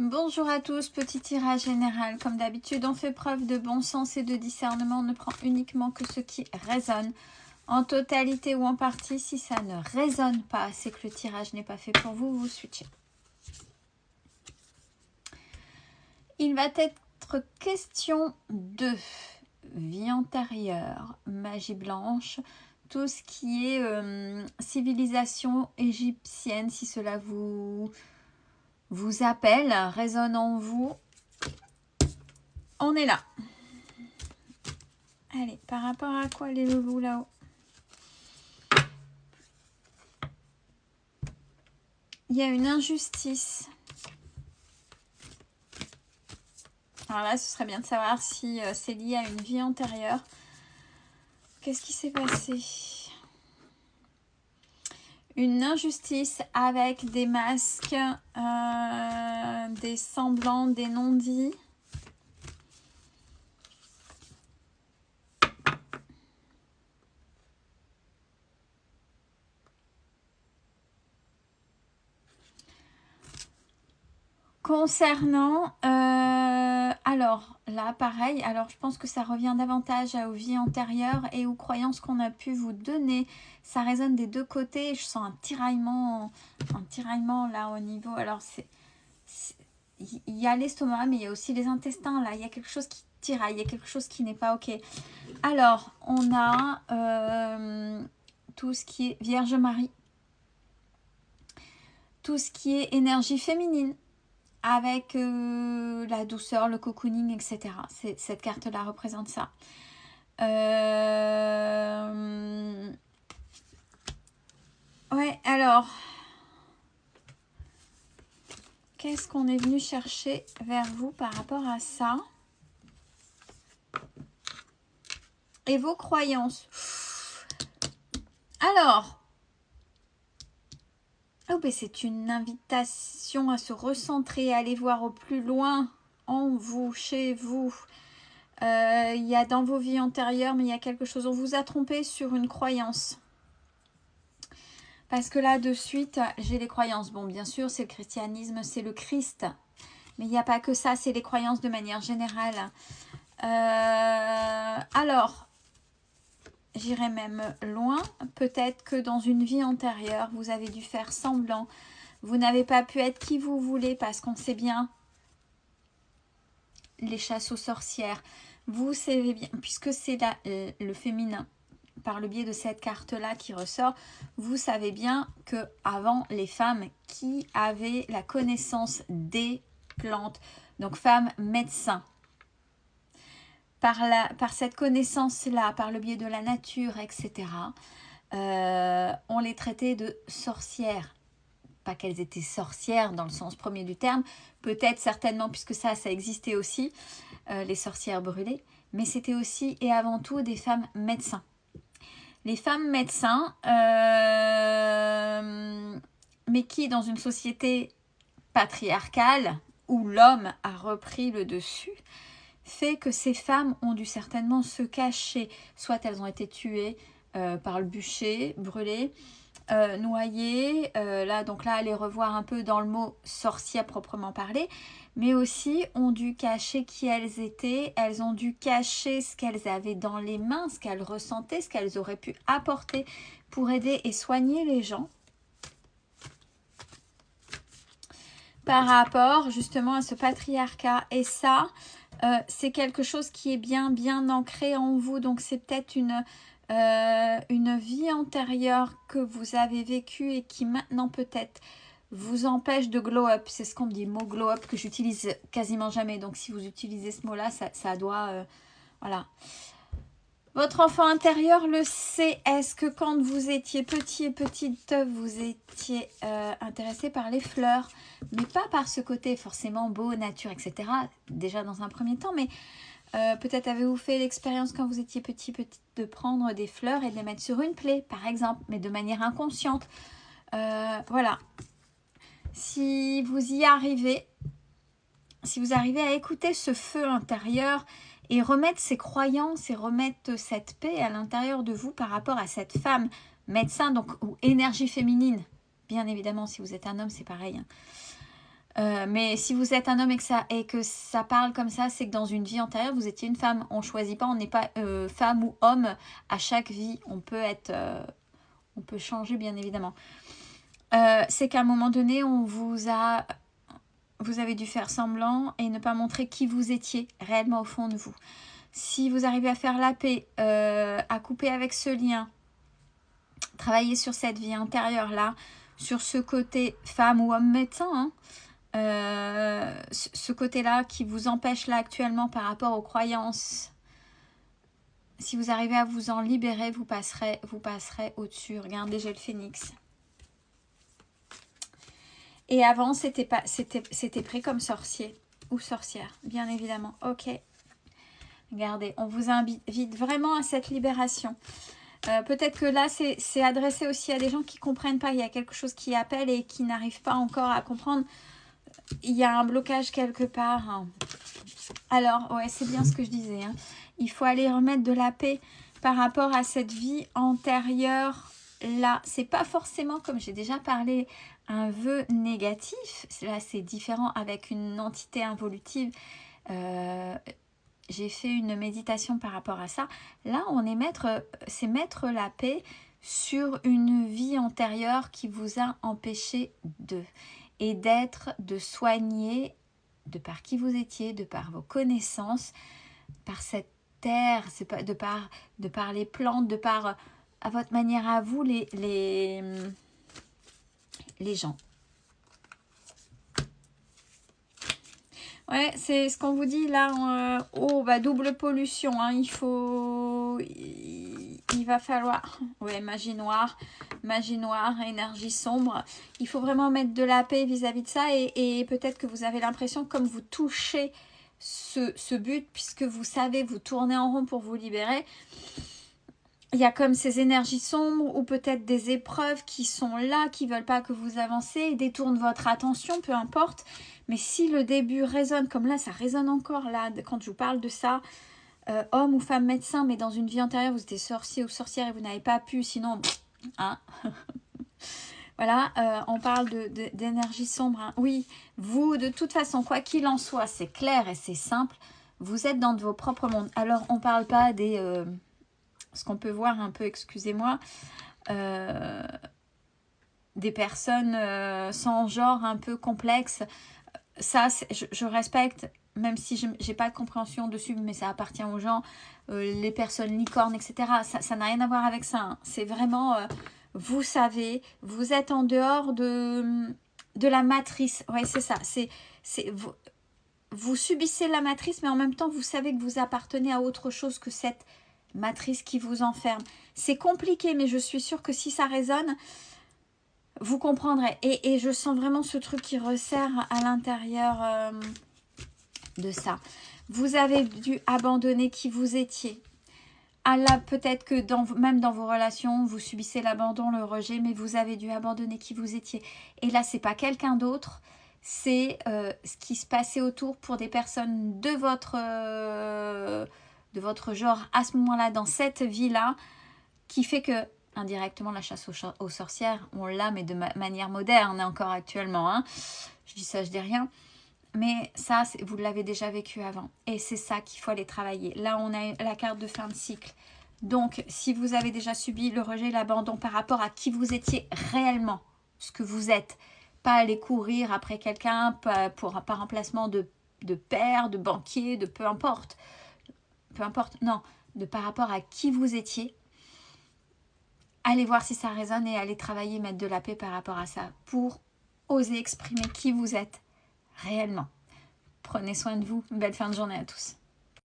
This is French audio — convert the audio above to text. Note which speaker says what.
Speaker 1: Bonjour à tous, petit tirage général. Comme d'habitude, on fait preuve de bon sens et de discernement. On ne prend uniquement que ce qui résonne. En totalité ou en partie, si ça ne résonne pas, c'est que le tirage n'est pas fait pour vous, vous switchez. Il va être question de vie antérieure, magie blanche, tout ce qui est civilisation égyptienne, si cela vous appelle, résonne en vous. On est là. Allez, par rapport à quoi les loulous là-haut? Il y a une injustice. Alors là, ce serait bien de savoir si c'est lié à une vie antérieure. Qu'est-ce qui s'est passé? Une injustice avec des masques, des semblants, des non-dits. Concernant, alors là pareil, alors je pense que ça revient davantage aux vies antérieures et aux croyances qu'on a pu vous donner. Ça résonne des deux côtés, je sens un tiraillement là au niveau, alors il y a l'estomac mais il y a aussi les intestins là, il y a quelque chose qui tiraille, il y a quelque chose qui n'est pas ok. Alors on a tout ce qui est Vierge Marie, tout ce qui est énergie féminine, avec la douceur, le cocooning, etc. Cette carte-là représente ça. Ouais, alors, qu'est-ce qu'on est venu chercher vers vous par rapport à ça? Et vos croyances. Alors, oh, ben c'est une invitation à se recentrer, à aller voir au plus loin en vous, chez vous. Il y a dans vos vies antérieures, mais il y a quelque chose. On vous a trompé sur une croyance. Parce que là, de suite, j'ai les croyances. Bon, bien sûr, c'est le christianisme, c'est le Christ. Mais il n'y a pas que ça, c'est les croyances de manière générale. Alors, j'irai même loin. Peut-être que dans une vie antérieure, vous avez dû faire semblant. Vous n'avez pas pu être qui vous voulez parce qu'on sait bien les chasses aux sorcières. Vous savez bien, puisque c'est le féminin, par le biais de cette carte-là qui ressort, vous savez bien que avant les femmes qui avaient la connaissance des plantes, donc femmes médecins, par cette connaissance-là, par le biais de la nature, etc., on les traitait de sorcières. Pas qu'elles étaient sorcières dans le sens premier du terme, peut-être certainement, puisque ça existait aussi, les sorcières brûlées, mais c'était aussi et avant tout des femmes médecins. Les femmes médecins, mais qui dans une société patriarcale, où l'homme a repris le dessus, fait que ces femmes ont dû certainement se cacher. Soit elles ont été tuées par le bûcher, brûlées, noyées, donc là, aller revoir un peu dans le mot sorcière proprement parlé, mais aussi ont dû cacher qui elles étaient, elles ont dû cacher ce qu'elles avaient dans les mains, ce qu'elles ressentaient, ce qu'elles auraient pu apporter pour aider et soigner les gens. Par rapport justement à ce patriarcat. Et ça, c'est quelque chose qui est bien ancré en vous. Donc c'est peut-être une vie antérieure que vous avez vécue et qui maintenant peut-être vous empêche de glow up. C'est ce qu'on me dit, mot glow up que j'utilise quasiment jamais. Donc si vous utilisez ce mot-là, ça doit... voilà. Votre enfant intérieur le sait. Est-ce que quand vous étiez petit et petite, vous étiez intéressé par les fleurs, mais pas par ce côté forcément beau, nature, etc. Déjà dans un premier temps, mais peut-être avez-vous fait l'expérience quand vous étiez petite de prendre des fleurs et de les mettre sur une plaie, par exemple, mais de manière inconsciente. Voilà. Si vous y arrivez, si vous arrivez à écouter ce feu intérieur et remettre ces croyances et remettre cette paix à l'intérieur de vous par rapport à cette femme médecin, donc ou énergie féminine, bien évidemment si vous êtes un homme c'est pareil, Mais si vous êtes un homme et que ça parle comme ça, c'est que dans une vie antérieure, vous étiez une femme. On ne choisit pas, on n'est pas femme ou homme à chaque vie. On peut changer, bien évidemment. C'est qu'à un moment donné, vous avez dû faire semblant et ne pas montrer qui vous étiez réellement au fond de vous. Si vous arrivez à faire la paix, à couper avec ce lien, travailler sur cette vie intérieure-là, sur ce côté femme ou homme médecin, hein, ce côté-là qui vous empêche là actuellement par rapport aux croyances, si vous arrivez à vous en libérer, vous passerez au-dessus. Regardez, j'ai le phénix. Et avant, c'était pris comme sorcier ou sorcière, bien évidemment. Ok. Regardez, on vous invite vraiment à cette libération. Peut-être que là, c'est adressé aussi à des gens qui ne comprennent pas. Il y a quelque chose qui appelle et qui n'arrivent pas encore à comprendre. Il y a un blocage quelque part. Alors, ouais, c'est bien ce que je disais. Hein. Il faut aller remettre de la paix par rapport à cette vie antérieure. Là, c'est pas forcément, comme j'ai déjà parlé, un vœu négatif. Là, c'est différent avec une entité involutive. J'ai fait une méditation par rapport à ça. Là, c'est mettre la paix sur une vie antérieure qui vous a empêché de soigner de par qui vous étiez, de par vos connaissances, par cette terre, c'est pas de par les plantes, de par à votre manière à vous les gens. Ouais, c'est ce qu'on vous dit là. Double pollution. Hein, il va falloir. Ouais, magie noire, énergie sombre. Il faut vraiment mettre de la paix vis-à-vis de ça. Et peut-être que vous avez l'impression, comme vous touchez ce but, puisque vous savez, vous tournez en rond pour vous libérer. Il y a comme ces énergies sombres ou peut-être des épreuves qui sont là, qui ne veulent pas que vous avancez et détournent votre attention, peu importe. Mais si le début résonne, comme là, ça résonne encore là, quand je vous parle de ça, homme ou femme médecin, mais dans une vie antérieure, vous étiez sorcier ou sorcière et vous n'avez pas pu, sinon, hein. Voilà, on parle d'énergie sombre. Hein. Oui, vous, de toute façon, quoi qu'il en soit, c'est clair et c'est simple, vous êtes dans vos propres mondes. Alors, on ne parle pas des... ce qu'on peut voir un peu, excusez-moi, des personnes sans genre un peu complexes. Ça, je respecte, même si je n'ai pas de compréhension dessus, mais ça appartient aux gens. Les personnes licornes, etc. Ça n'a rien à voir avec ça. Hein. C'est vraiment, vous savez, vous êtes en dehors de la matrice. Oui, c'est ça. Vous subissez la matrice, mais en même temps, vous savez que vous appartenez à autre chose que cette matrice qui vous enferme. C'est compliqué, mais je suis sûre que si ça résonne, vous comprendrez. Et je sens vraiment ce truc qui resserre à l'intérieur de ça. Vous avez dû abandonner qui vous étiez. Peut-être que même dans vos relations, vous subissez l'abandon, le rejet, mais vous avez dû abandonner qui vous étiez. Et là, c'est pas quelqu'un d'autre, c'est ce qui se passait autour pour des personnes de votre genre à ce moment-là, dans cette vie-là, qui fait que, indirectement, la chasse aux sorcières, on l'a, mais de manière moderne encore actuellement. Hein. Je dis ça, je dis rien. Mais ça, vous l'avez déjà vécu avant. Et c'est ça qu'il faut aller travailler. Là, on a la carte de fin de cycle. Donc, si vous avez déjà subi le rejet, l'abandon par rapport à qui vous étiez réellement, ce que vous êtes, pas aller courir après quelqu'un par remplacement de père, de banquier, de peu importe, non, par rapport à qui vous étiez, allez voir si ça résonne et allez travailler, mettre de la paix par rapport à ça pour oser exprimer qui vous êtes réellement. Prenez soin de vous. Belle fin de journée à tous.